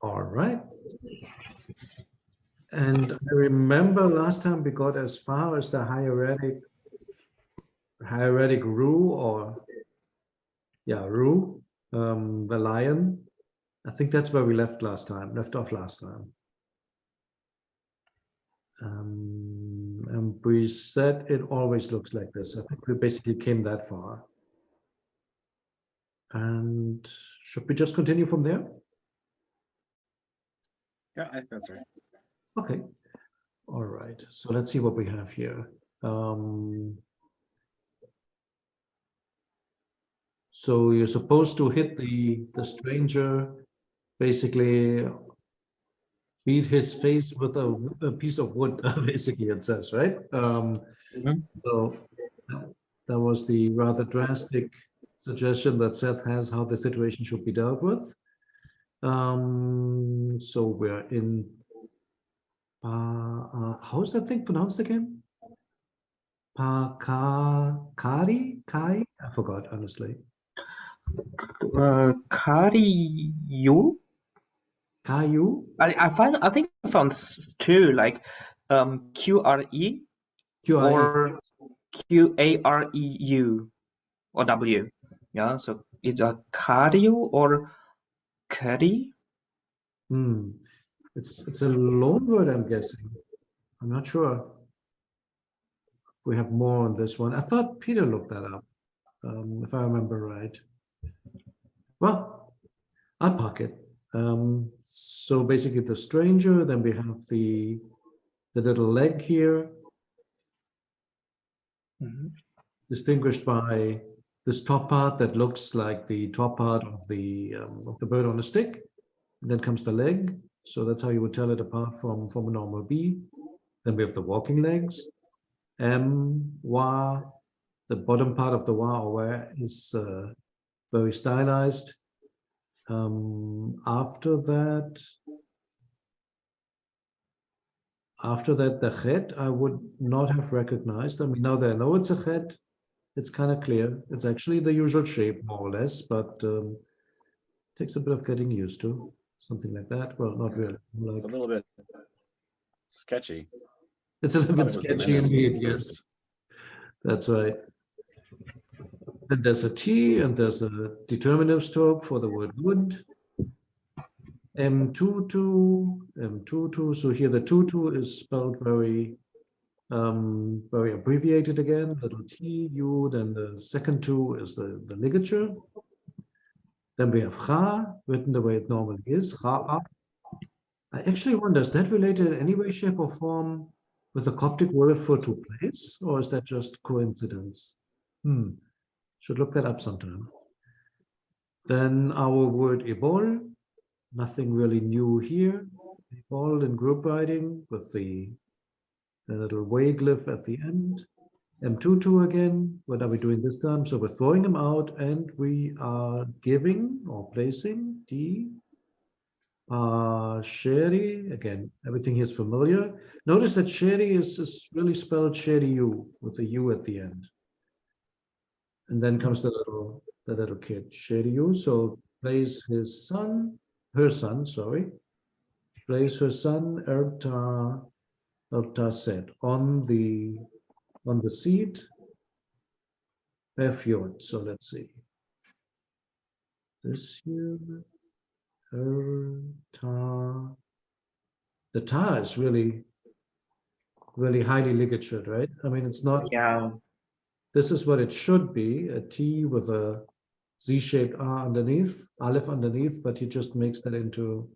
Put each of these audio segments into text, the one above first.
All right. And I remember last time we got as far as the hieratic roux, or roux, the lion. I think that's where we left off last time. And we said it always looks like this. I think we basically came that far. And should we just continue from there? Yeah, I think that's right. Okay. All right. So let's see what we have here. So you're supposed to hit the stranger, basically beat his face with a piece of wood, basically it says, right? So that was the rather drastic suggestion that Seth has how the situation should be dealt with. So we're in, how's that thing pronounced again? Kai? I forgot, honestly. Caillou? Caillou? I think I found two, like QRE or QAREU or W. Yeah, so it's a cardio or curry. It's a loan word, I'm guessing. I'm not sure if we have more on this one. I thought Peter looked that up, if I remember right. Well, I'll park it. So basically the stranger, then we have the little leg here, distinguished by this top part that looks like the top part of the bird on a stick. And then comes the leg. So that's how you would tell it apart from a normal bee. Then we have the walking legs. Wa, the bottom part of the wa or where is very stylized. After that, the chet I would not have recognized. I mean, now that I know it's a chet, it's kind of clear. It's actually the usual shape, more or less, but takes a bit of getting used to. Something like that. Well, not really. It's a little bit sketchy. It's a little bit sketchy indeed, yes. That's right. Then there's a T and there's a determinative stroke for the word wood. M22. So here the tutu is spelled very abbreviated again, little T, U, then the second two is the ligature. Then we have Cha, written the way it normally is, Cha. I actually wonder, is that related in any way, shape, or form with the Coptic word for to place, or is that just coincidence? Should look that up sometime. Then our word ebol, nothing really new here. Ebol in group writing with the little way glyph at the end. M22 again. What are we doing this time? So we're throwing them out and we are giving or placing the Sherry. Again, everything here is familiar. Notice that Sherry is really spelled Sheriu with a U at the end. And then comes the little kid, Sheriu. So plays her son, plays her son, Erta said, on the seat, Perfjord. So let's see. This here, Erta. The ta is really highly ligatured, right? I mean, it's not. Yeah. This is what it should be, a T with a Z-shaped R underneath, Aleph underneath, but he just makes that into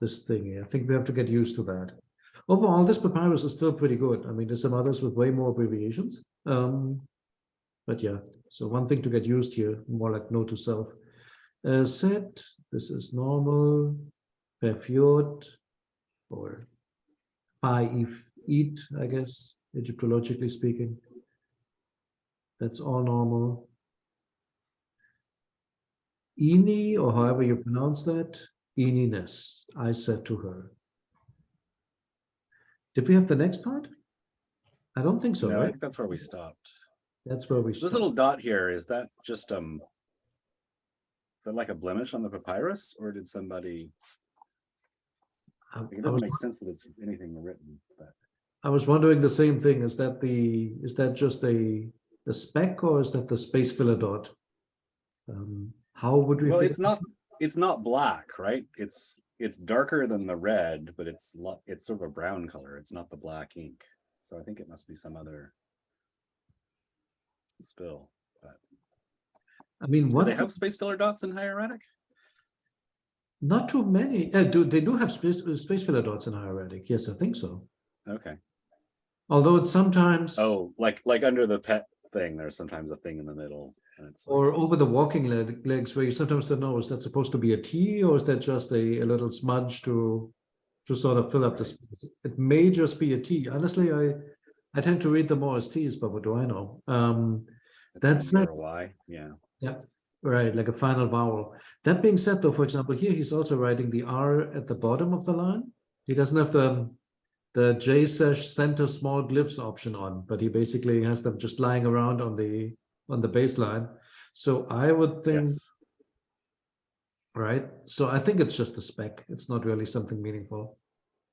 this thing here. I think we have to get used to that. Overall, this papyrus is still pretty good. I mean, there's some others with way more abbreviations. But yeah, so one thing to get used here, more like note to self. Set, this is normal, Perfjord, or eat, I guess, Egyptologically speaking. That's all normal. Ini, or however you pronounce that, Ininess, I said to her. Did we have the next part? I don't think so, No, right? I think that's where we stopped. That's where we stopped. This little dot here, is that just Is that like a blemish on the papyrus, or did somebody? I, Like, it I doesn't was, make sense that it's anything written, but I was wondering the same thing. Is that just a speck, or is that the space filler dot? How would we well, figure? it's not black, right? It's darker than the red, but it's sort of a brown color. It's not the black ink, so I think it must be some other spill. But I mean, do what they have space filler dots in hieratic? Not too many. They do have space filler dots in hieratic? Yes, I think so. Okay. Although it's sometimes Oh, like under the pet thing, there's sometimes a thing in the middle, and it's like or over the walking legs where you sometimes don't know, is that supposed to be a T or is that just a little smudge to sort of fill up the space? It may just be a T. Honestly, I tend to read them more as T's, but what do I know? That's not a Y. Yeah. Yeah, right, like a final vowel. That being said, though, for example, here he's also writing the R at the bottom of the line. He doesn't have the J/ center small glyphs option on, but he basically has them just lying around on the baseline. So I would think, Yes. right? So I think it's just a spec. It's not really something meaningful.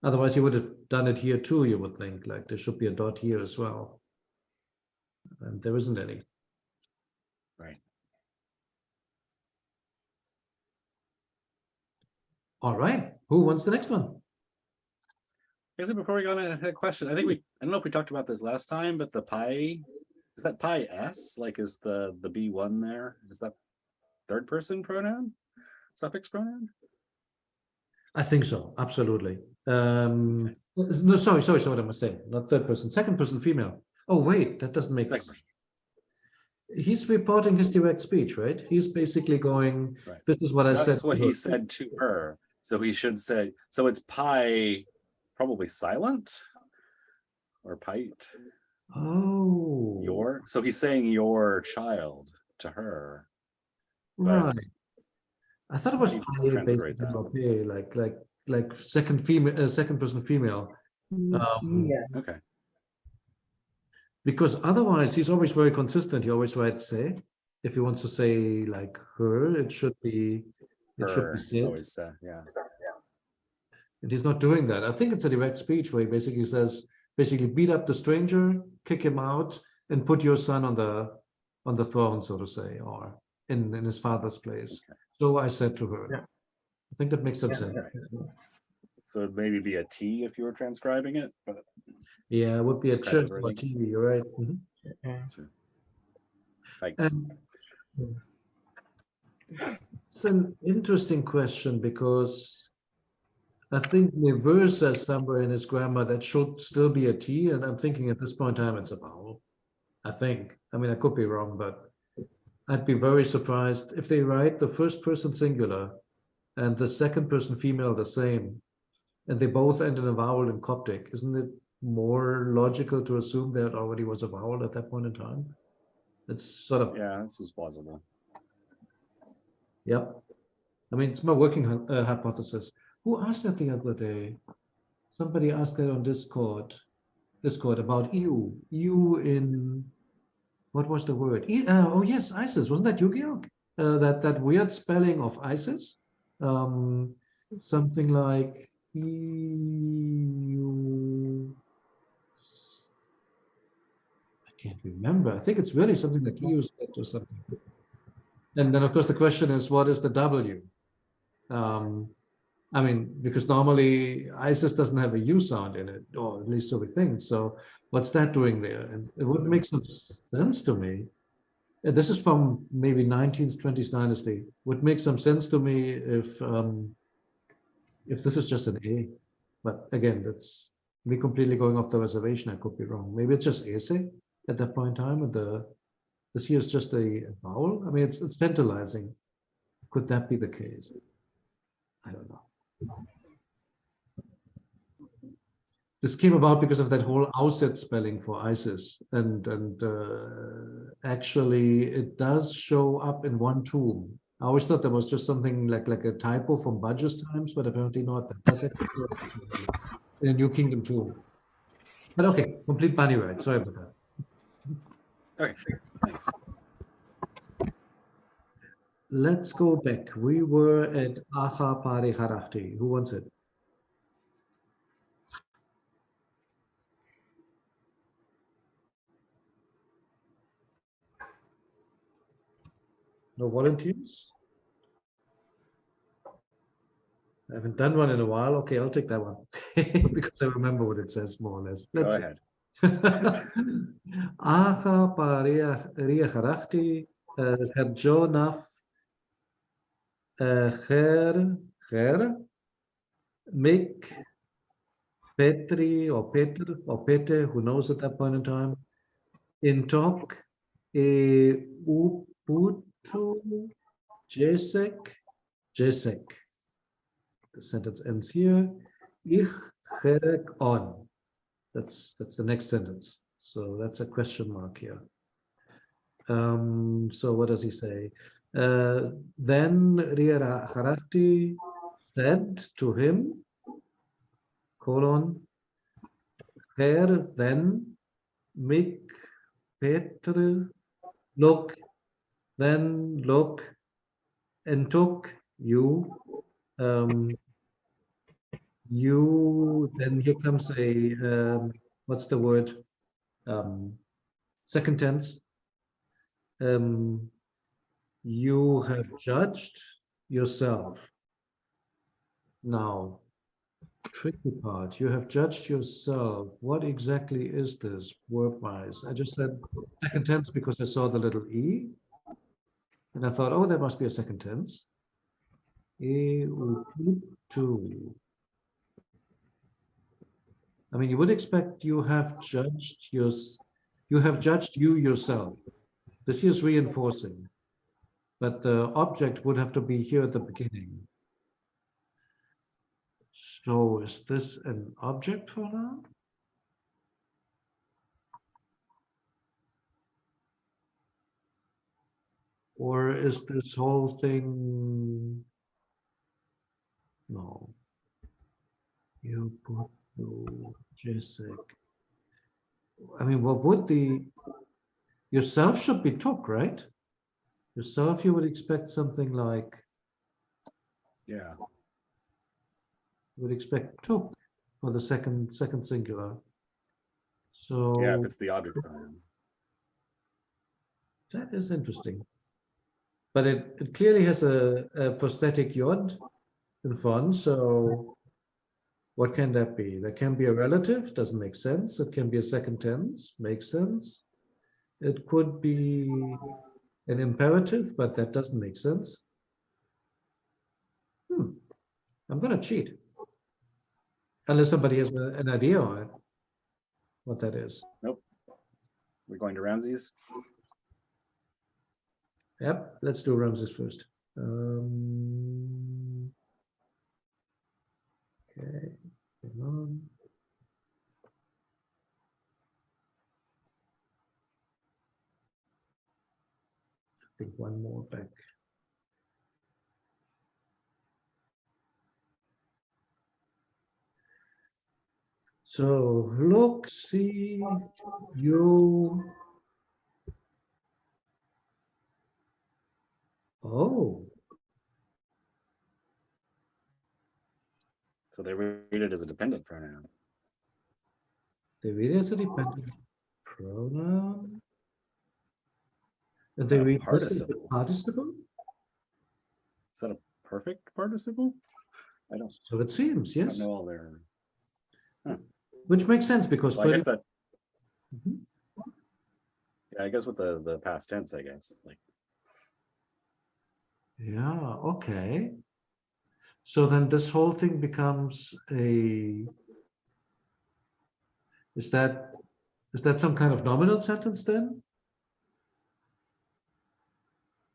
Otherwise, he would have done it here too, you would think. Like there should be a dot here as well. And there isn't any. Right. All right. Who wants the next one? Actually, before we go on, I had a question. I don't know if we talked about this last time, but the pi, is that pi S? Like, is the B1 there? Is that third person pronoun? Suffix pronoun? I think so, absolutely. No, sorry, what am I saying? Not third person, second person female. Oh, wait, that doesn't make Second sense. person. He's reporting his direct speech, right? He's basically going, Right. this is what I said. That's what he said to her. So he should say, so it's pi, probably silent or pite. Oh, So he's saying your child to her. but right. I thought it was you pi transliterate basically, okay, like second female, second person female. Yeah. Okay. Because otherwise he's always very consistent. He always writes say. If he wants to say like her, it should be Her, it's said. always yeah. And he's not doing that. I think it's a direct speech where he basically says, beat up the stranger, kick him out, and put your son on the throne, so to say, or in his father's place. Okay. So I said to her. Yeah. I think that makes some Yeah, sense. So it'd maybe be a T if you were transcribing it, but Yeah, it would be a church or Translating. TV, you're right. Mhm. like It's an interesting question because I think Neveu says somewhere in his grammar that should still be a T, and I'm thinking at this point in time it's a vowel. I think. I mean, I could be wrong, but I'd be very surprised if they write the first person singular and the second person female the same, and they both end in a vowel in Coptic. Isn't it more logical to assume that it already was a vowel at that point in time? It's sort of, yeah, this is plausible. yep. I mean, it's my working hypothesis. Who asked that the other day? Somebody asked that on Discord about EU. EU in, what was the word? Oh yes, ISIS. Wasn't that Yu-Gi-Oh? That weird spelling of ISIS. Something like EU. I can't remember. I think it's really something like EU or something. And then of course the question is, what is the W? I mean, because normally ISIS doesn't have a U sound in it, or at least so we think. So what's that doing there? And it would make some sense to me. This is from maybe 19th, 20th dynasty. Would make some sense to me if this is just an A. But again, that's me completely going off the reservation. I could be wrong. Maybe it's just Ese at that point in time, and this here is just a vowel. I mean, it's tantalizing. Could that be the case? I don't know. This came about because of that whole Auset spelling for ISIS, and actually it does show up in one tomb. I always thought that was just something like a typo from Budge's times, but apparently not. That does actually show up in a New Kingdom tomb. But okay, complete bunny ride. Sorry about that. Okay, thanks. let's go back. We were at Aha Pari Harachti. Who wants it? No volunteers? I haven't done one in a while. Okay, I'll take that one because I remember what it says more or less. Go Let's see. ahead. Aha Paria Harachti Herjonaf Her Mik Petri or Petr or Pete, who knows at that point in time, in talk Uputu Jesek. The sentence ends here. Ich herek on. That's the next sentence. So that's a question mark here. So what does he say? Then Ria Harati said to him, colon, Her then Mik Petr look, then look, and took you. You, then here comes a, what's the word? Second tense. You have judged yourself. Now, tricky part, you have judged yourself. What exactly is this word-wise? I just said second tense because I saw the little e. And I thought, oh, there must be a second tense. To. I mean, you would expect you have judged you yourself. This here is reinforcing, but the object would have to be here at the beginning. So is this an object for now? Or is this whole thing, no. You put Jessic. I mean, what would yourself should be took, right? Yourself, you would expect something like, Yeah. you would expect took for the second singular. So Yeah, if it's the object pronoun. that is interesting. But it clearly has a prosthetic yod in front, so what can that be? That can be a relative, doesn't make sense. It can be a second tense, makes sense. It could be an imperative, but that doesn't make sense. I'm gonna cheat. Unless somebody has an idea on it, what that is. Nope. We're going to Ramses. Yep, let's do Ramses first. Okay, hang on. I think one more back. So look, see, you. Oh, So they read it as a dependent pronoun. they read it as a dependent pronoun. And they read this as a Participle. participle. Is that a perfect participle? I don't So it seems, yes. know all their. Which makes sense because Well, I guess that. Mhm. Yeah, I guess with the past tense, I guess. Like. Yeah, okay. So then this whole thing becomes is that some kind of nominal sentence then?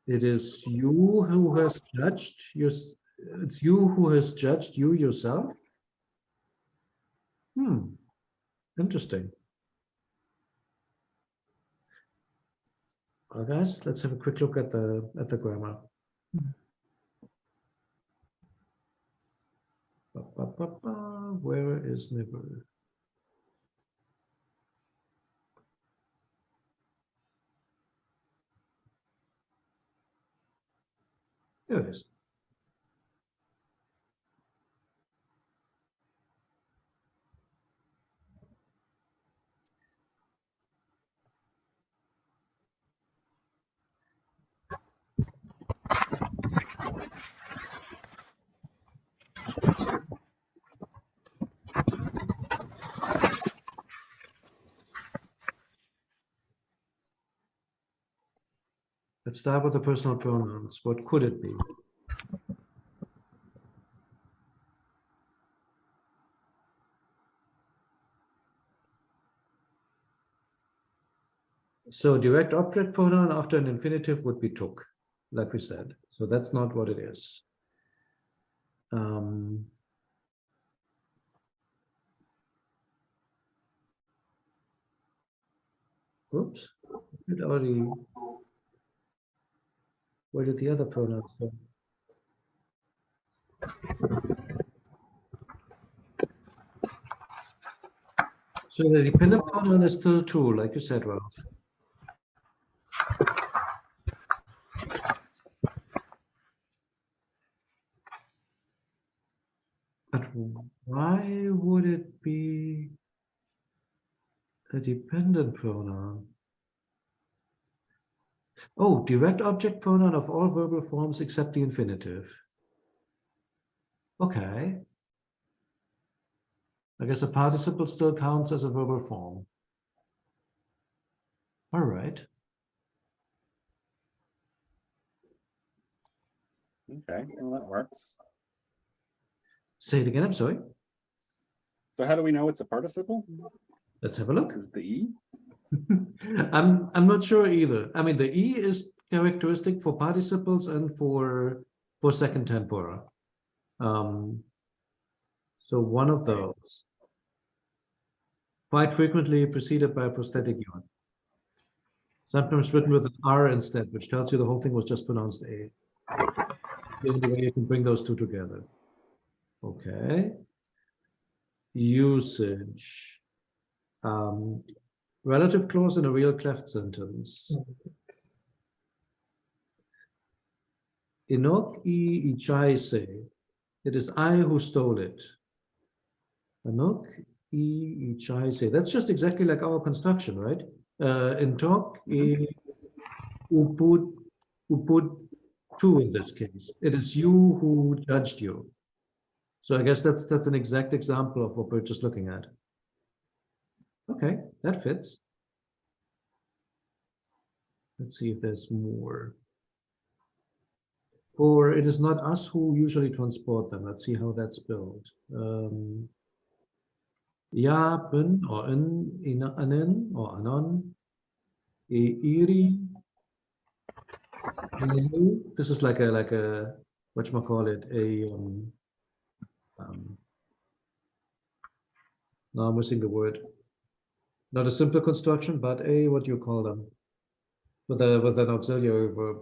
It is you who has judged it's you who has judged you yourself? Interesting. Well, guys, let's have a quick look at the grammar. Where is never? There it is. Let's start with the personal pronouns. What could it be? So direct object pronoun after an infinitive would be took, like we said. So that's not what it is. Oops, it already. Where did the other pronouns go? So the dependent pronoun is still true, like you said, Ralph. But why would it be a dependent pronoun? Oh, direct object pronoun of all verbal forms except the infinitive. Okay. I guess a participle still counts as a verbal form. All right. Okay, well, that works. Say it again, I'm sorry. So how do we know it's a participle? Let's have a look. Is it the E? I'm not sure either. I mean, the E is characteristic for participles and for second tempora. So one of those. Quite frequently preceded by a prosthetic yod. Sometimes written with an R instead, which tells you the whole thing was just pronounced A. The only way you can bring those two together. Okay. Usage. Relative clause in a real cleft sentence. Inok I ichai se. It is I who stole it. Inok I ichai se. That's just exactly like our construction, right? In talk, upud two in this case. It is you who judged you. So I guess that's an exact example of what we're just looking at. Okay, that fits. Let's see if there's more. For it is not us who usually transport them. Let's see how that's spelled. Ja, bin, or anen, or anon. Iri. This is like a whatchamacallit, now I'm missing the word. Not a simple construction, but a, what do you call them? With an auxiliary verb.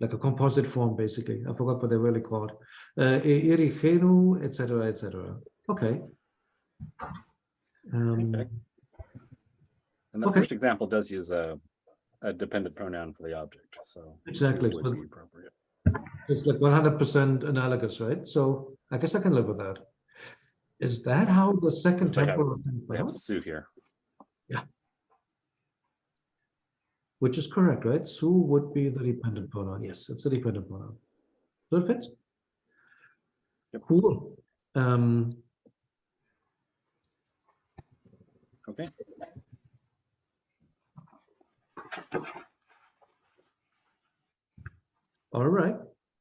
Like a composite form, basically. I forgot what they're really called. Erigenu, etc., etc. Okay. Okay. And the first example does use a dependent pronoun for the object, so exactly would be appropriate. It's like 100% analogous, right? So I guess I can live with that. Is that how the second temporal? We have Sue here. Yeah. Which is correct, right? Sue would be the dependent pronoun. Yes, it's a dependent pronoun. So it fits. Yep. Cool. Okay. All right.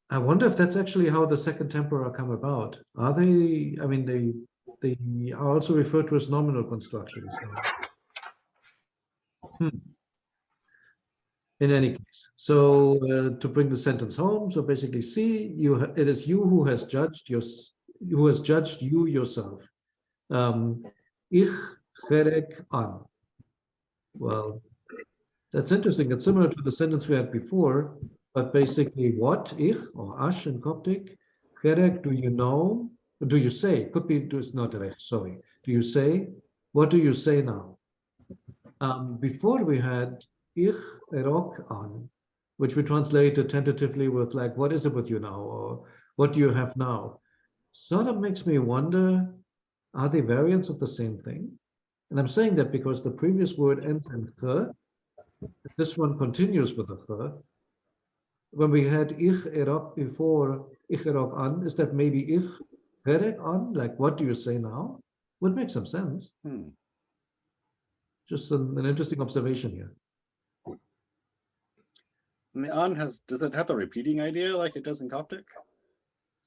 I wonder if that's actually how the second tempora come about. Are they? I mean, they are also referred to as nominal constructions. So. In any case, so to bring the sentence home, so basically, see, it is you who has judged you yourself. Ich Hieratic an. Well, that's interesting. It's similar to the sentence we had before, but basically, what ich or ash in Coptic, Hieratic, do you know? Do you say? Could be not sorry. Do you say? What do you say now? Before we had ich erok an, which we translated tentatively with like, what is it with you now? Or what do you have now? Sort of makes me wonder, are they variants of the same thing? And I'm saying that because the previous word ends in ch, this one continues with a ch. When we had ich erok before ich erok an, is that maybe ich verek an? Like, what do you say now? Would make some sense. Just an interesting observation here. And the on does it have the repeating idea like it does in Coptic?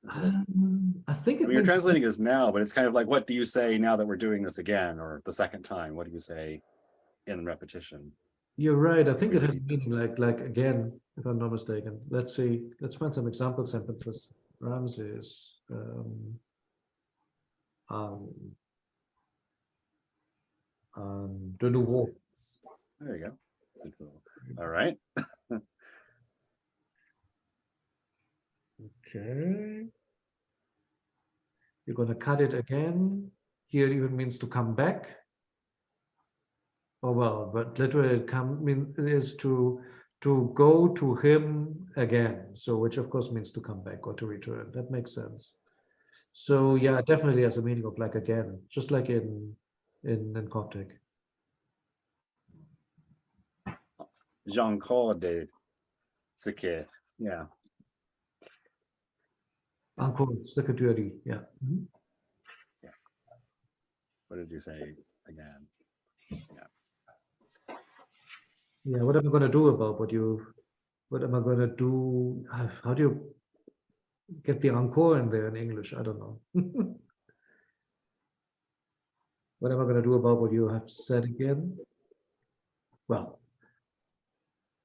I think I mean, you're translating it as now, but it's kind of like, what do you say now that we're doing this again, or the second time? What do you say in repetition? You're right. I think it has meaning like again, if I'm not mistaken. Let's see. Let's find some example sentences. Ramses. De nouveau. There you go. All right. Okay. You're going to cut it again. Here it even means to come back. Oh well, but literally is to go to him again. So which of course means to come back or to return. That makes sense. So yeah, definitely has a meaning of like again, just like in Coptic. Jean-Claude de Sique. Yeah. Encore, secretary, yeah. Yeah. What did you say again? Yeah. Yeah, what am I going to do about what am I going to do? How do you get the encore in there in English? I don't know. What am I going to do about what you have said again? Well,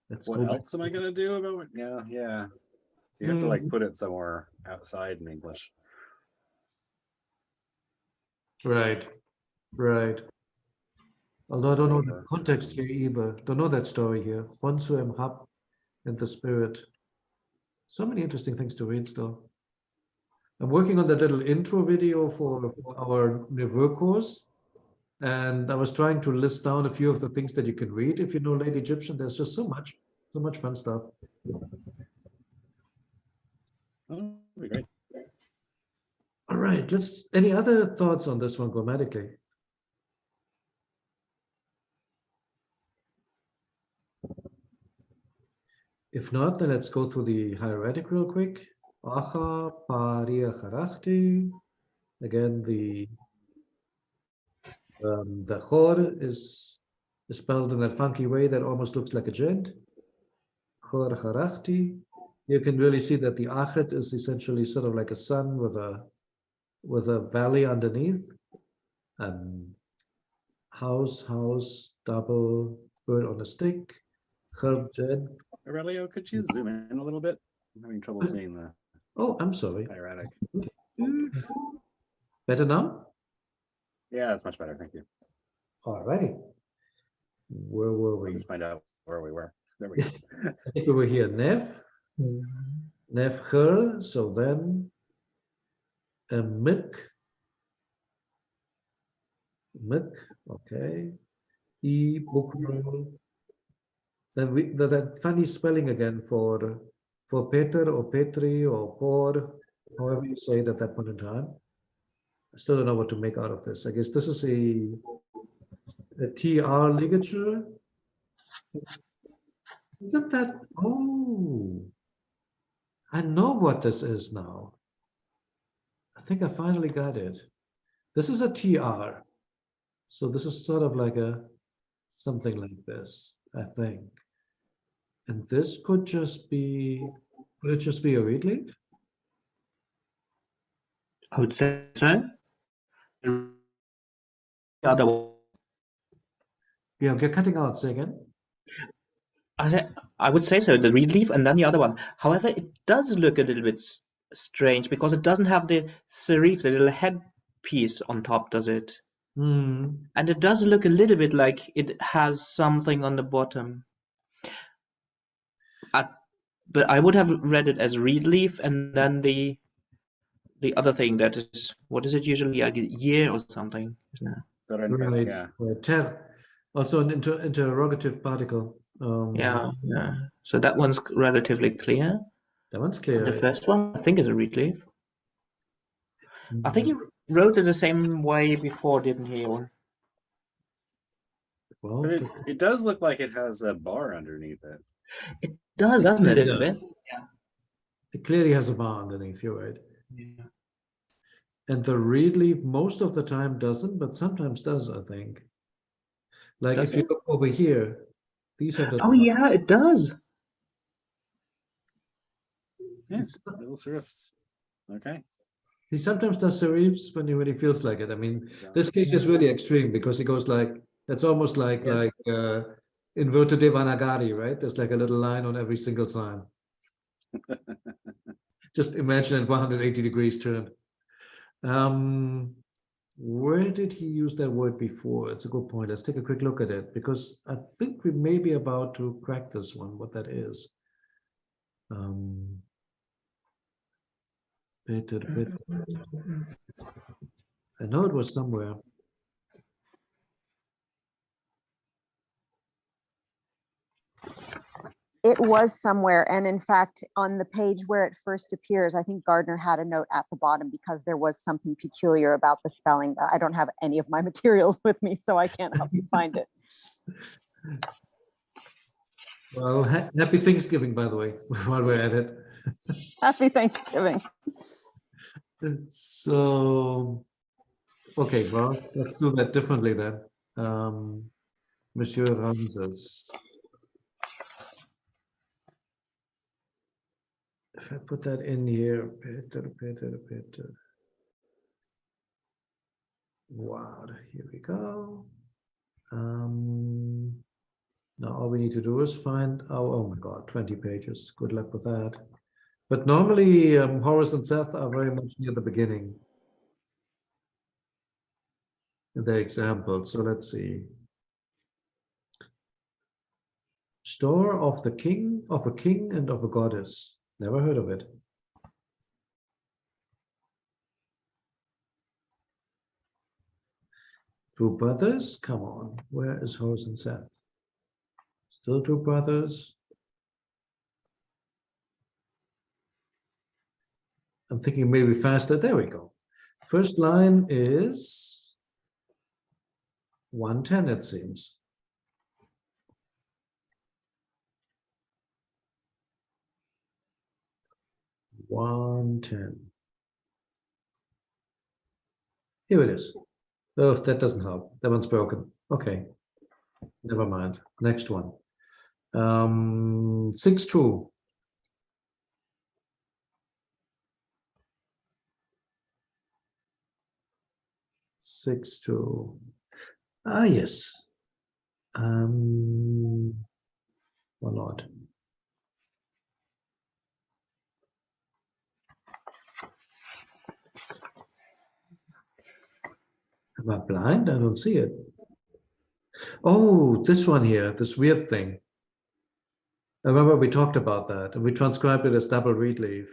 let's what go else am I going to do about it? Yeah. You have to like put it somewhere outside in English. Right. Although I don't know the context here either. Don't know that story here. Fonsu em hab and the spirit. So many interesting things to read still. I'm working on that little intro video for our Neveu course. And I was trying to list down a few of the things that you can read if you know late Egyptian. There's just so much fun stuff. Oh, that'd be great. All right, any other thoughts on this one grammatically? If not, then let's go through the hieratic real quick. Acha, paria, charachti. Again, the chor is spelled in that funky way that almost looks like a gent. Chor, charachti. You can really see that the achet is essentially sort of like a sun with a valley underneath. House, double, bird on a stick. Aurelio, could you zoom in a little bit? I'm having trouble seeing the. Oh, I'm sorry. Hieratic. Better now? Yeah, that's much better. Thank you. All righty. Where were we? Let's find out where we were. There we go. I think we were here. Nef her. So then a mik. Okay. Bukro. Then that funny spelling again for Peter or Petri or Por, however you say it at that point in time. I still don't know what to make out of this. I guess this is a TR ligature. Isn't that? Oh, I know what this is now. I think I finally got it. This is a TR. So this is sort of like something like this, I think. And this could it just be a reed leaf? I would say so. The other one. Yeah, you're cutting out. Say again. I would say so, the reed leaf, and then the other one. However, it does look a little bit strange because it doesn't have the serif, the little headpiece on top, does it? And it does look a little bit like it has something on the bottom. But I would have read it as reed leaf, and then the other thing that is, what is it usually, like a year or something, isn't it? Right. Yeah. Also an interrogative particle. Yeah, yeah. So that one's relatively clear. That one's clear. The first one, I think, is a reed leaf. I think he wrote it the same way before, didn't he? Or Well, But it does look like it has a bar underneath it. it does, doesn't it? A It bit. does. It clearly has a bar underneath, you're right. Yeah. And the reed leaf most of the time doesn't, but sometimes does, I think. Like Does if you it? look over here, these have the Oh yeah, it does. Yeah, It's- little serifs. Okay. he sometimes does serifs when he feels like it. I mean, this case is really extreme because he goes like that's almost like inverted Devanagari, right? There's like a little line on every single sign. Just imagine it 180 degrees turned. Where did he use that word before? It's a good point. Let's take a quick look at it because I think we may be about to crack this one, what that is. I know it was somewhere. It was somewhere, and in fact, on the page where it first appears, I think Gardner had a note at the bottom because there was something peculiar about the spelling. I don't have any of my materials with me, so I can't help you find it. Well, happy Thanksgiving, by the way, while we're at it. Happy Thanksgiving. So, okay, well, let's do that differently then. Monsieur Ramses. If I put that in here, Peter. Wow, here we go. Now all we need to do is find, oh my God, 20 pages. Good luck with that. But normally Horus and Seth are very much near the beginning in their example. So let's see. Store of the king, of a king and of a goddess. Never heard of it. Two brothers? Come on. Where is Horus and Seth? Still two brothers. I'm thinking maybe faster. There we go. First line is 110, it seems. Here it is. Oh, that doesn't help. That one's broken. Okay. Never mind. Next one. 6-2. Ah, yes. One odd. Am I blind? I don't see it. Oh, this one here, this weird thing. I remember we talked about that and we transcribed it as double reed leaf.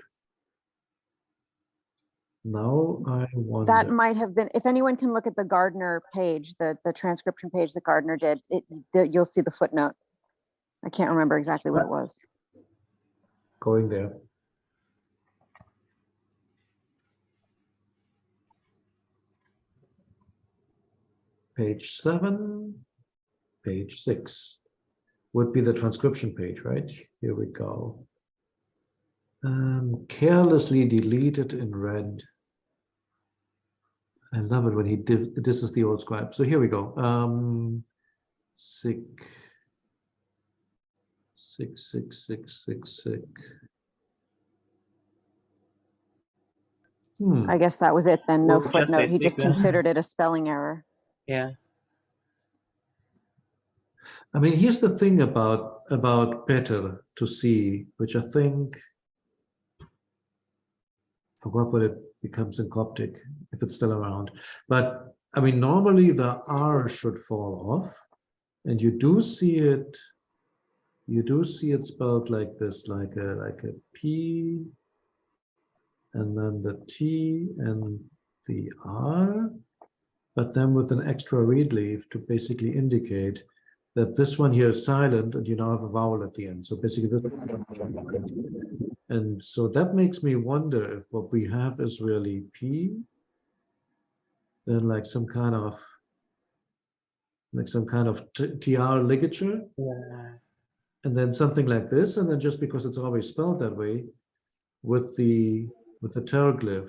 Now I wonder. That might have been, if anyone can look at the Gardner page, the transcription page that Gardner did, you'll see the footnote. I can't remember exactly what it was. Going there. Page 7, page 6 would be the transcription page, right? Here we go. Carelessly deleted in red. I love it when he did. This is the old scribe. So here we go. 6. I guess that was it then. No Well, just footnote. He basically- just considered it a spelling error. Yeah. I mean, here's the thing about Peter to see, which I think forgot what it becomes in Coptic, if it's still around. But I mean, normally the R should fall off, and you do see it spelled like this, like a P, and then the T and the R, but then with an extra reed leaf to basically indicate that this one here is silent and you now have a vowel at the end. So basically this, and so that makes me wonder if what we have is really P, then like some kind of TR ligature, Yeah. and then something like this, and then just because it's always spelled that way, with the pteroglyph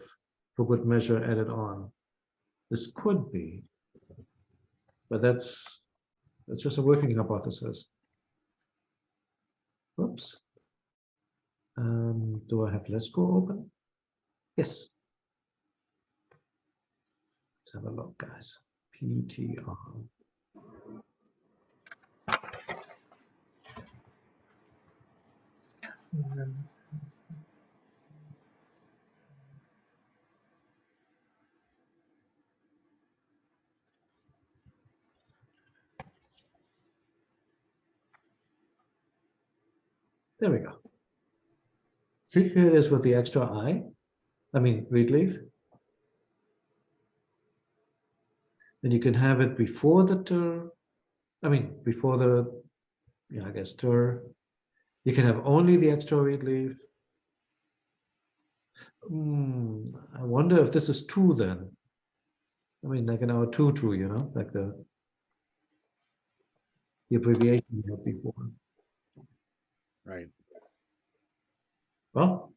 for good measure added on. This could be, but that's just a working hypothesis. Oops. Do I have Let's Go open? Yes. Let's have a look, guys. PTR. There we go. See, here it is with the extra I mean, reed leaf. And you can have it before the ter, before the, I guess ter. You can have only the extra reed leaf. I wonder if this is 2 then. I mean, like in our 2, you know, like the abbreviation we had before. Right. Well,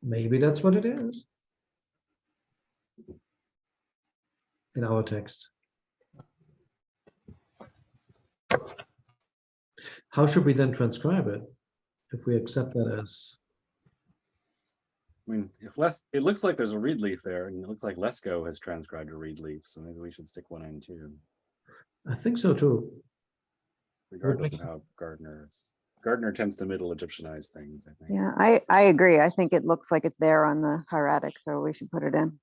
maybe that's what it is in our text. How should we then transcribe it if we accept that as? I mean, it looks like there's a reed leaf there, and it looks like Lesko has transcribed a reed leaf, so maybe we should stick one in too. I think so too. Regardless of how Gardner tends to Middle Egyptianize things, I think. Yeah, I agree. I think it looks like it's there on the hieratic, so we should put it in.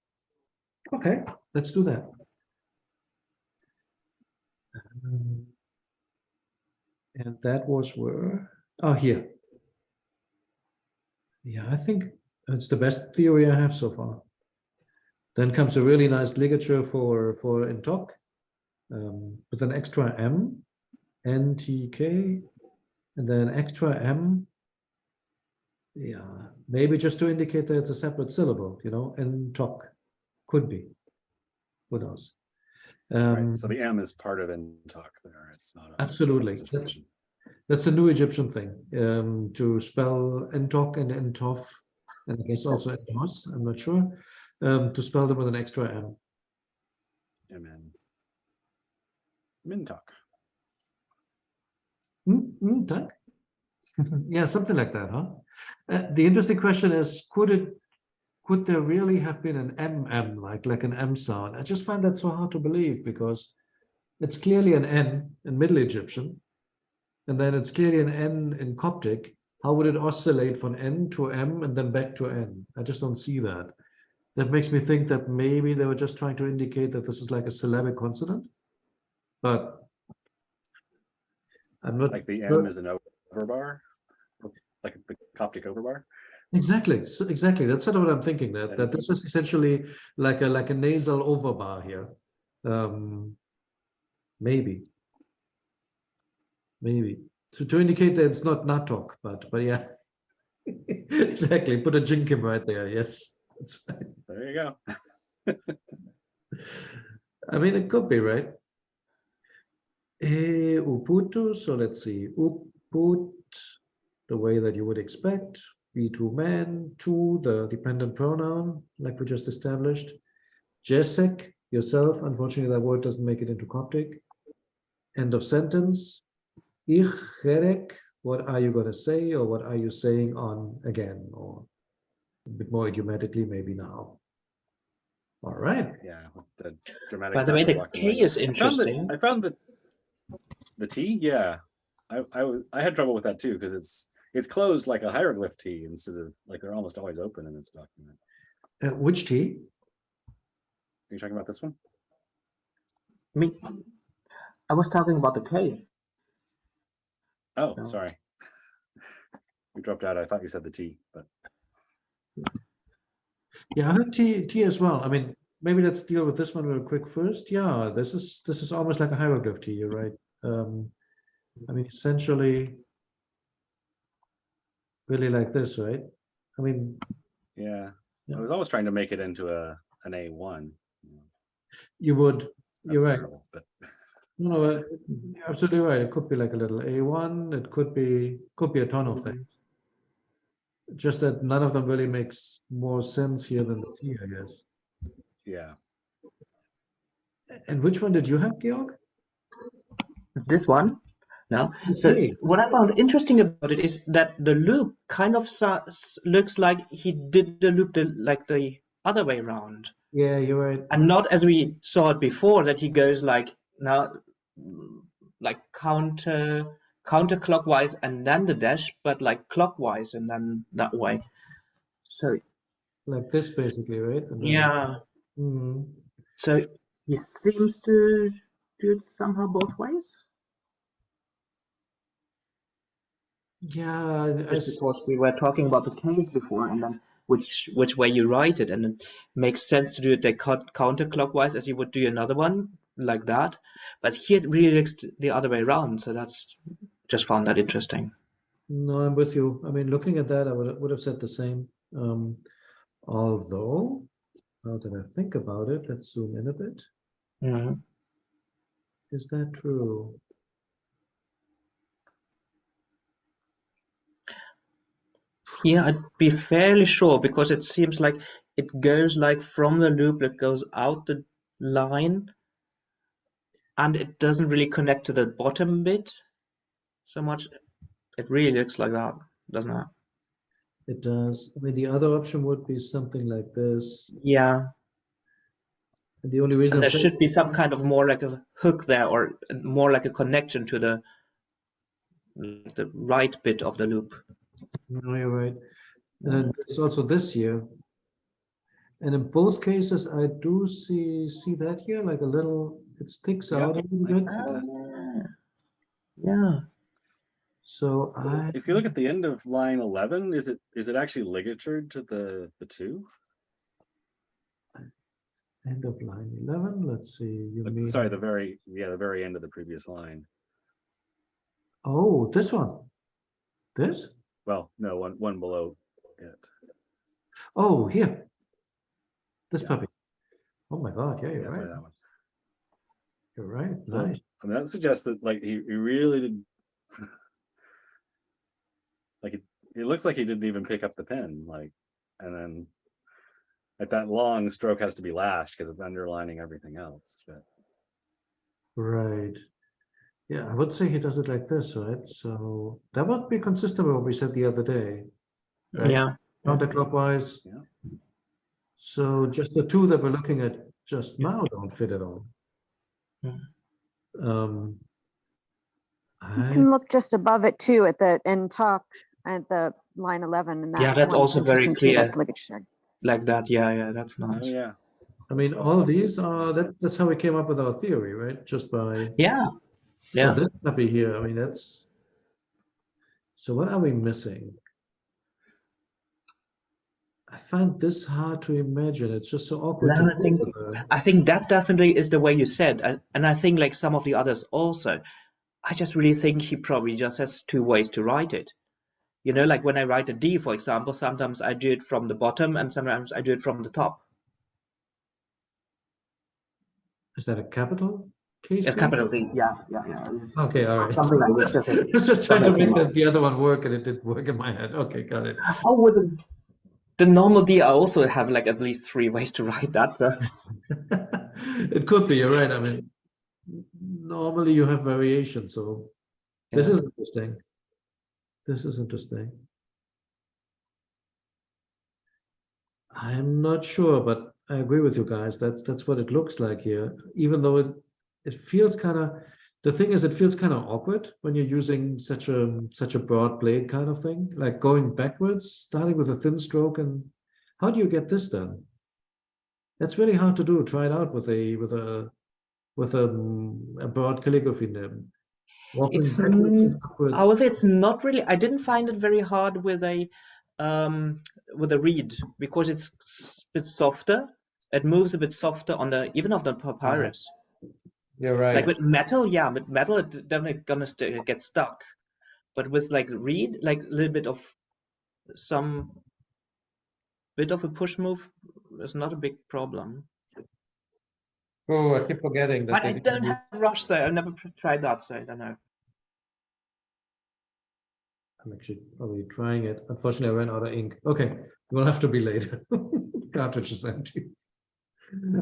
Okay, let's do that. And that was where? Oh, here. Yeah, I think that's the best theory I have so far. Then comes a really nice ligature for intoc, with an extra M, NTK, and then extra M. Yeah, maybe just to indicate that it's a separate syllable, you know, intoc. Could be. Who knows? Right, so the M is part of intoc there. It's not a Absolutely. situation. That's a new Egyptian thing, to spell entok and entof, and I guess also entos, I'm not sure, to spell them with an extra M. Amen. Mintoc. Tak? Yeah, something like that, huh? The interesting question is, could there really have been an MM, like an M sound? I just find that so hard to believe, because it's clearly an N in Middle Egyptian, and then it's clearly an N in Coptic. How would it oscillate from N to M and then back to N? I just don't see that. That makes me think that maybe they were just trying to indicate that this is like a syllabic consonant, but I'm not like the M is an overbar, like the Coptic overbar. Exactly. So exactly. That's sort of what I'm thinking. That this is essentially like a nasal overbar here. Maybe. To indicate that it's not natok, but yeah. Exactly. Put a jinkim right there. Yes, that's right. There you go. I mean, it could be, right? Uputu. So let's see. Uput, the way that you would expect. B2 man, 2, the dependent pronoun, like we just established. Jesek, yourself. Unfortunately, that word doesn't make it into Coptic. End of sentence. Ich, Hieratic, what are you going to say, or what are you saying on again, or a bit more idiomatically, maybe now. All right. Yeah. The dramatic. By the way, the K is interesting. I found the T. Yeah, I had trouble with that too, because it's closed like a hieroglyph T instead of like they're almost always open in this document. Which T? Are you talking about this one? Me, I was talking about the K. Oh, No. sorry. We dropped out. I thought you said the T, but Yeah, I heard T as well. I mean, maybe let's deal with this one real quick first. Yeah, this is almost like a hieroglyph T, you're right. I mean, essentially, really like this, right? I mean, Yeah. Yeah. I was always trying to make it into an A1. you would. That's You're right. terrible, but No, you're absolutely right. It could be like a little A1. It could be a ton of things. Just that none of them really makes more sense here than the T, I guess. yeah. And which one did you have, Georg? This one. No. So Okay. what I found interesting about it is that the loop kind of looks like he did the loop like the other way around, Yeah, you're right. and not as we saw it before, that he goes like now, like counterclockwise and then the dash, but like clockwise and then that way. So Like this, basically, right? And then- yeah. Mhm. So he seems to do it somehow both ways. Yeah, Just because we were talking about the case before, and then which way you write it, and it makes sense to do it like counterclockwise as you would do another one like that. But here it really looks the other way around, so that's just found that interesting. No, I'm with you. I mean, looking at that, I would have said the same. Although, now that I think about it, let's zoom in a bit. Mhm. Is that true? Here I'd be fairly sure, because it seems like it goes like from the loop, it goes out the line, and it doesn't really connect to the bottom bit so much. It really looks like that, doesn't it? It does. I mean, the other option would be something like this. Yeah. And the only reason And I'm there saying- should be some kind of more like a hook there, or more like a connection to the right bit of the loop. No, you're right. And then it's also this here. And in both cases, I do see that here, like a little, it sticks Yeah, out a little I can bit. see that. Yeah. So If you look at the end of line 11, is it actually ligatured to the 2? End of line 11. Let's see. You mean? Sorry, the very end of the previous line. Oh, this one. This? Well, no, one below it. Oh, here. This Yeah. puppy. Oh my God! Yeah, you're Yeah, right. sorry, that one. You're right. So, Nice. I mean, that suggests that like he really did. Like it looks like he didn't even pick up the pen, like, and then like that long stroke has to be lashed because it's underlining everything else. But Right. Yeah, I would say he does it like this, right? So that would be consistent with what we said the other day. Right? Yeah. Counterclockwise. Yeah. So just the two that we're looking at just now don't fit at all. Mm. You can look just above it too at the and talk at the line 11, and that Yeah, that's one's also very interesting too. clear. That's ligature. Like that. Yeah, that's oh nice. yeah, I mean, all these are that's how we came up with our theory, right? Just by Yeah. oh, Yeah. this puppy here. I mean, that's so. What are we missing? I find this hard to imagine. It's just so awkward. No, To I think that definitely is the way you said, and I think like some of the others also. I just really think he probably just has two ways to write it. You know, like when I write a D, for example, sometimes I do it from the bottom and sometimes I do it from the top. Is that a capital case? A thing? capital D, yeah. Okay, all right. Something like this. I was just trying to Something make like the other one work, and it didn't work in my head. Okay, got it. Oh, with the normal D, I also have like at least 3 ways to write that. So. It could be. You're right. I mean, normally you have variation, so this Yeah. is interesting. This is interesting. I'm not sure, but I agree with you guys. That's what it looks like here. Even though it feels kind of, the thing is, it feels kind of awkward when you're using such a broad blade kind of thing, like going backwards, starting with a thin stroke, and how do you get this done? That's really hard to do. Try it out with a broad calligraphy nib. Walking It's backwards and upwards. however, it's not really. I didn't find it very hard with a reed, because it's a bit softer. It moves a bit softer on the even of the papyrus. You're right. Like with metal, yeah, with metal it's definitely gonna get stuck. But with like reed, like a little bit of some bit of a push move is not a big problem. Oh, I keep forgetting that But they I don't have rush, so I've never tried that, so I don't know. I'm actually probably trying it. Unfortunately, I ran out of ink. Okay, it will have to be later. Cartridge is empty.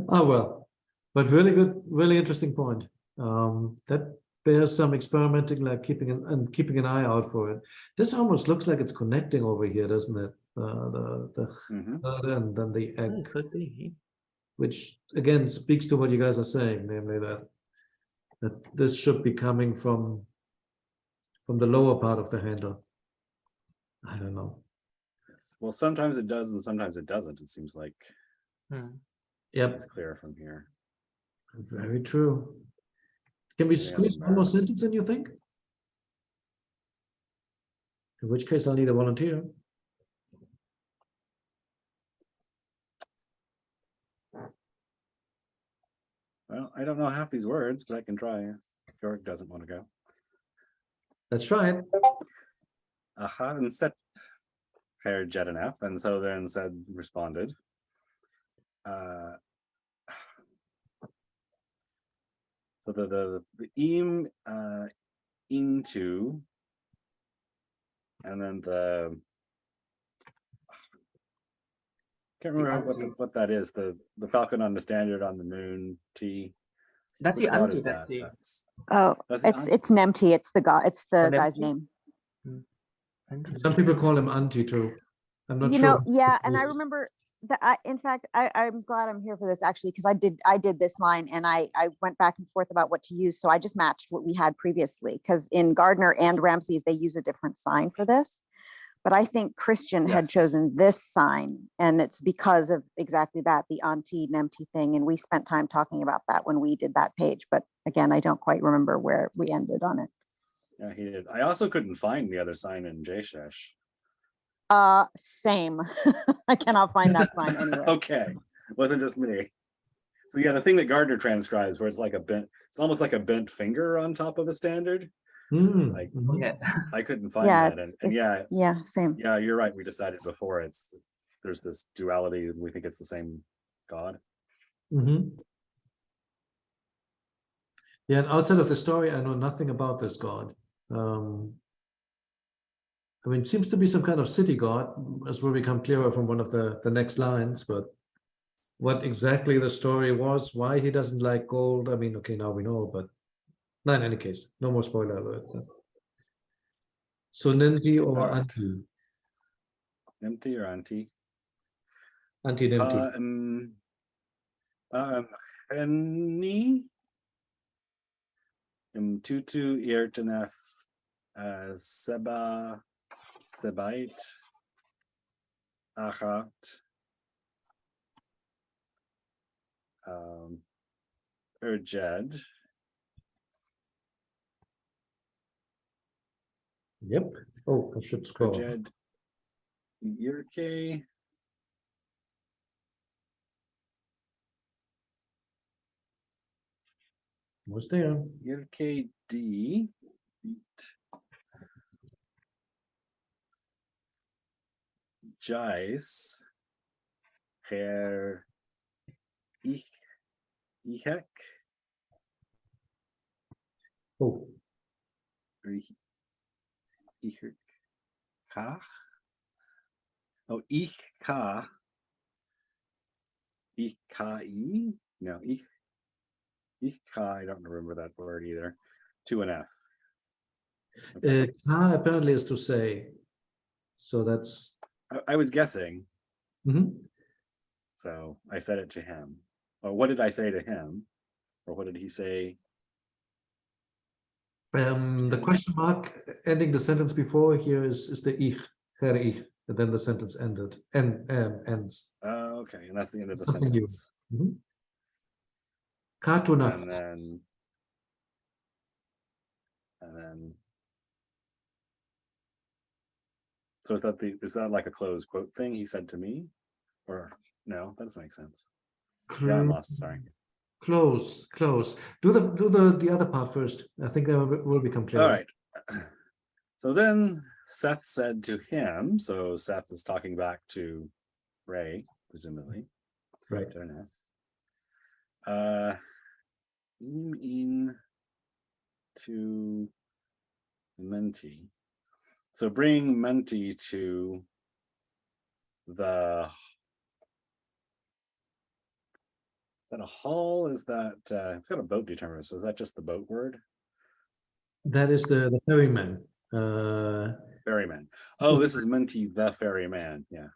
Oh well, but really good, really interesting point. That bears some experimenting, like keeping an eye out for it. This almost looks like it's connecting over here, doesn't it? The and then the egg, Oh, could be. which again speaks to what you guys are saying, namely that this should be coming from the lower part of the handle. I don't know. Well, sometimes it does and sometimes it doesn't. It seems like Yep, it's clear from here. very true. Can we squeeze one more sentence in, you think? In which case I'll need a volunteer. Well, I don't know half these words, but I can try if Georg doesn't want to go. Let's try it. Aha, and Seth paired Jet and F, and so then said responded. So the im into, and then the can't remember what that is. The Falcon on the Standard on the Moon T. That's Which the god anti, is that's that? the That's Oh, it's Nemti. It's the god. It's the guy's Nemti? name. Some people call him Anti too. I'm not You sure. know, yeah, and I remember that. In fact, I'm glad I'm here for this actually because I did this line and I went back and forth about what to use. So I just matched what we had previously because in Gardner and Ramses they use a different sign for this. But I think Christian had Yes. chosen this sign, and it's because of exactly that, the Anti Nemti thing. And we spent time talking about that when we did that page. But again, I don't quite remember where we ended on it. Yeah, he did. I also couldn't find the other sign in Jashesh. Same. I cannot find that sign anywhere. Okay, wasn't just me. So yeah, the thing that Gardner transcribes, where it's like it's almost like a bent finger on top of a standard. Like Yeah. I couldn't find Yeah, that, and yeah, same. yeah, you're right. We decided before there's this duality, and we think it's the same god. Yeah, and outside of the story, I know nothing about this god. I mean, it seems to be some kind of city god, as will become clearer from one of the next lines, but what exactly the story was, why he doesn't like gold, I mean, okay, now we know, but no, in any case, no more spoiler alert. So Nemti or Alright. Anti? Empty or anti? Anti-Nemti. Henny Tutu Irtenef Sebait Achat Urjed. Yep. Oh, I should scroll. Urjed Yirke. Was there? Yirke D. Jais. Her Ihek. Oh, Ich Ka. Oh, Ich Ka. Ich Kai. No, Ich Ka. I don't remember that word either. 2 and F. Okay. Ka apparently is to say. So that's. I was guessing. Mhm. So I said it to him. Or what did I say to him? Or what did he say? The question mark ending the sentence before here is the ich, her ich, and then the sentence ends. Okay, and that's the end of the Something new. sentence. Katunaf. And then so is that like a closed quote thing he said to me? Or no, that doesn't make sense. Yeah, I'm lost. Sorry. Close. Do the other part first. I think that will become clear. All right. So then Seth said to him, so Seth is talking back to Ray, presumably. Right. In to Menti. So bring Menti to the. Is that a hall? Is that it's got a boat determiner? So is that just the boat word? That is the ferryman. Ferryman. Oh, this is Menti the ferryman. Yeah.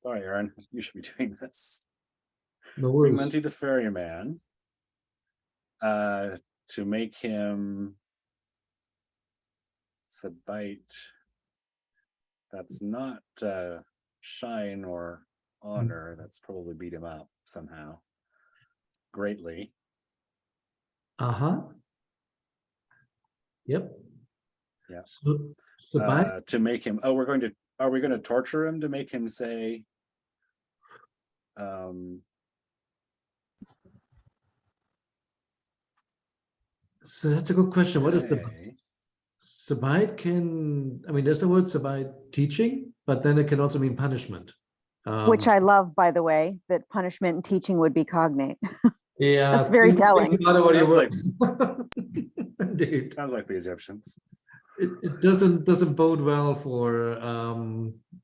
Sorry, Aaron. You should be doing this. No Bring worries. Menti the ferryman to make him Sabite. That's not shine or honor. That's probably beat him up somehow. Greatly. Yep. Yeah. So To make him. Oh, are we going to torture him to make him say? So that's a good question. What is the Say- Sabite can, I mean, there's the word Sabite teaching, but then it can also mean punishment. Which I love, by the way, that punishment and teaching would be cognate. Yeah, That's very telling. think about it what you Sounds were. Indeed. Sounds like the Egyptians. It doesn't bode well for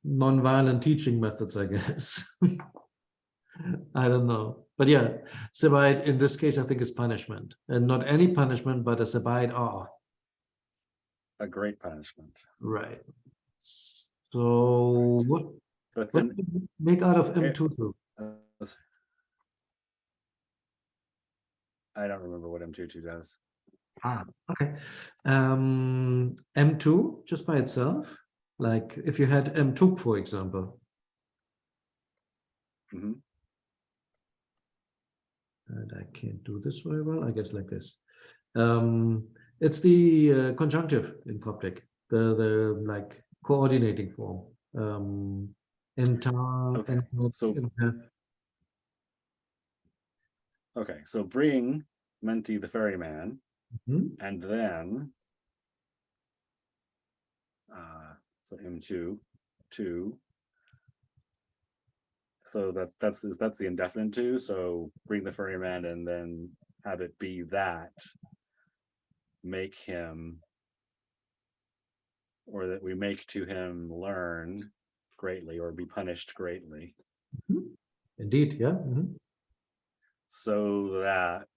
non-violent teaching methods, I guess. I don't know. But yeah, Sabite in this case, I think is punishment. And not any punishment, but a Sabite are. A great punishment. Right. So what But do then you make out of M22? I don't remember what M22 does. Okay. M2 just by itself, like if you had M2, for example. Mm-hmm. And I can't do this very well, I guess like this. It's the conjunctive in Coptic, the like coordinating form. Okay. So bring Menti the ferryman, and then so M2 2. So that's the indefinite too. So bring the ferryman and then have it be that. Make him, or that we make to him learn greatly or be punished greatly. Indeed, yeah. So that,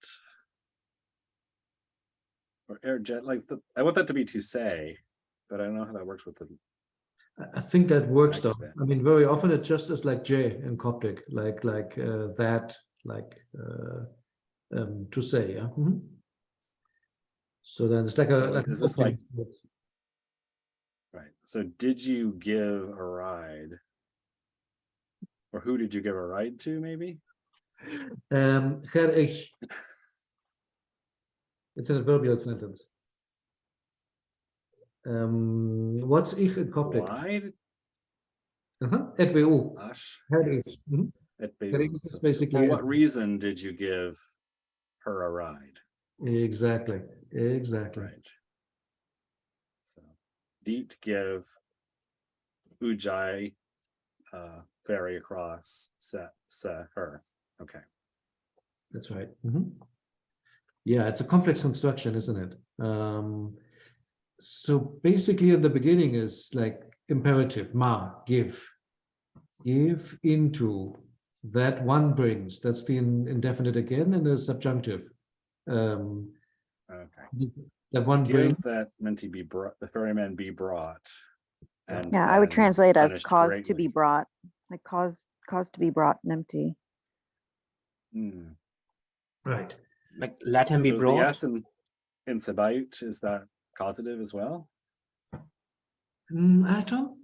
or like I want that to be to say, but I don't know how that works with the. I think that works though. bit. I mean, very often it just is like J in Coptic, like that, like to say, yeah. So then it's like is this like right? So did you give a ride, or who did you give a ride to? Maybe. Ich. It's an adverbial sentence. What's ich in Coptic? Ride. ETWU. So for what reason did you give her a ride? Exactly. Right. So, Deet give Ujai ferry across her. Okay. That's right. Yeah, it's a complex construction, isn't it? So basically in the beginning is like imperative, ma, give into, that one brings, that's the indefinite again, and the subjunctive. Okay. That one brings. That Menti be brought, the ferryman be brought. And yeah, I would translate as cause greatly. to be brought, like cause to be brought and empty. Right. Like let him be so brought. The S in Sabite, is that causative as well? I don't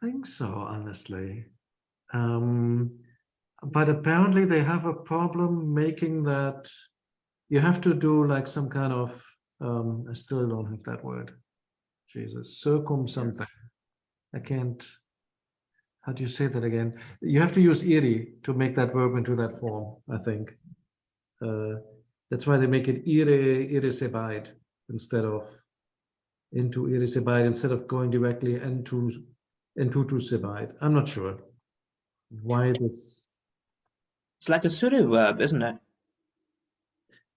think so, honestly. But apparently they have a problem making that. You have to do like some kind of, I still don't have that word. Jesus, circum something. I can't. how do you say that again? You have to use iri to make that verb into that form, I think. That's why they make it ire sebide instead of into ire sebide, instead of going directly into to sebide. I'm not sure why this. It's like a pseudo verb, isn't it?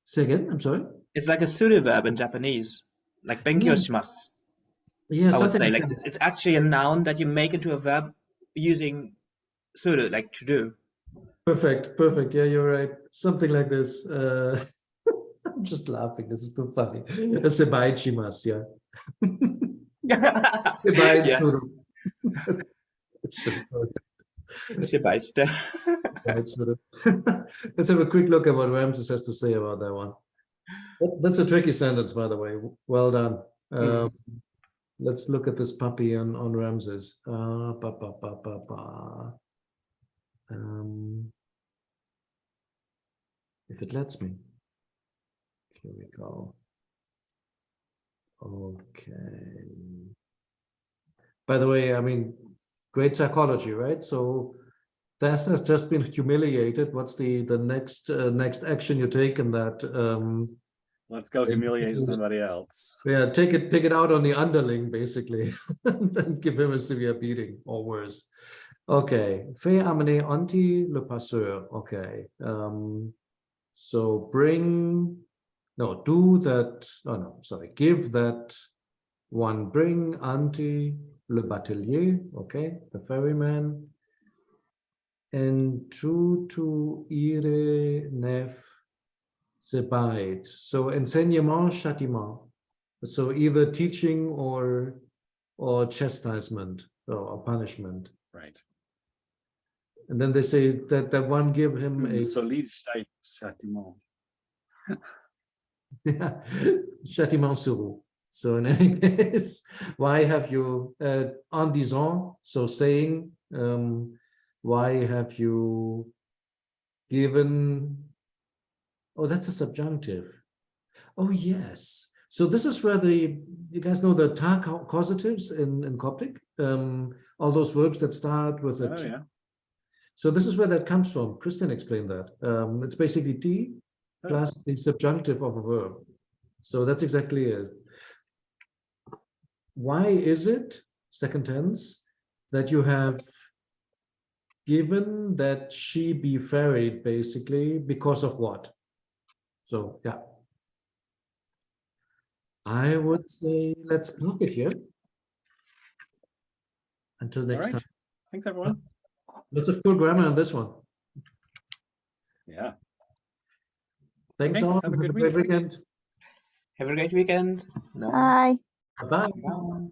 Say again, I'm sorry. It's like a pseudo verb in Japanese, like benkyoshimasu. Yeah, I would something say like like that. it's actually a noun that you make into a verb using pseudo, like to do. Perfect, perfect. Yeah, you're right. Something like this. I'm just laughing. This is too funny. Sebai chimas, yeah. Sebai Yeah, suru. It's just perfect. Sebastian. Sebai suru. Let's have a quick look at what Ramses has to say about that one. That's a tricky sentence, by the way. Well done. Let's look at this puppy on Ramses. If it lets me. Here we go. Okay. By the way, I mean, great psychology, right? So Tess has just been humiliated. What's the next action you take in that? Let's go humiliate somebody else. Yeah, take it out on the underling, basically, and give him a severe beating or worse. Okay, fais amener anti le passeur. Okay, so do that. Oh no, sorry, give that one. Bring anti le batelier. Okay, the ferryman. And to ire nef sebide. So enseignement, châtiment. So either teaching or chastisement or punishment. Right. And then they say that one give him a Solide châtiment. châtiment sur vous. So in any case, why have you en disant, so saying, why have you given? Oh, that's a subjunctive. Oh yes. So this is where you guys know the ta causatives in Coptic, all those verbs that start with a Oh T. yeah. So this is where that comes from. Christian explained that. It's basically T plus the subjunctive of a verb. So that's exactly it. Why is it, second tense, that you have given that she be ferried, basically, because of what? So yeah. I would say let's block it here. Until next time. Thanks, everyone. Lots of cool grammar on this one. Yeah. Thanks all. Have a good great week. weekend. Have a great weekend. Bye. Bye. Bye.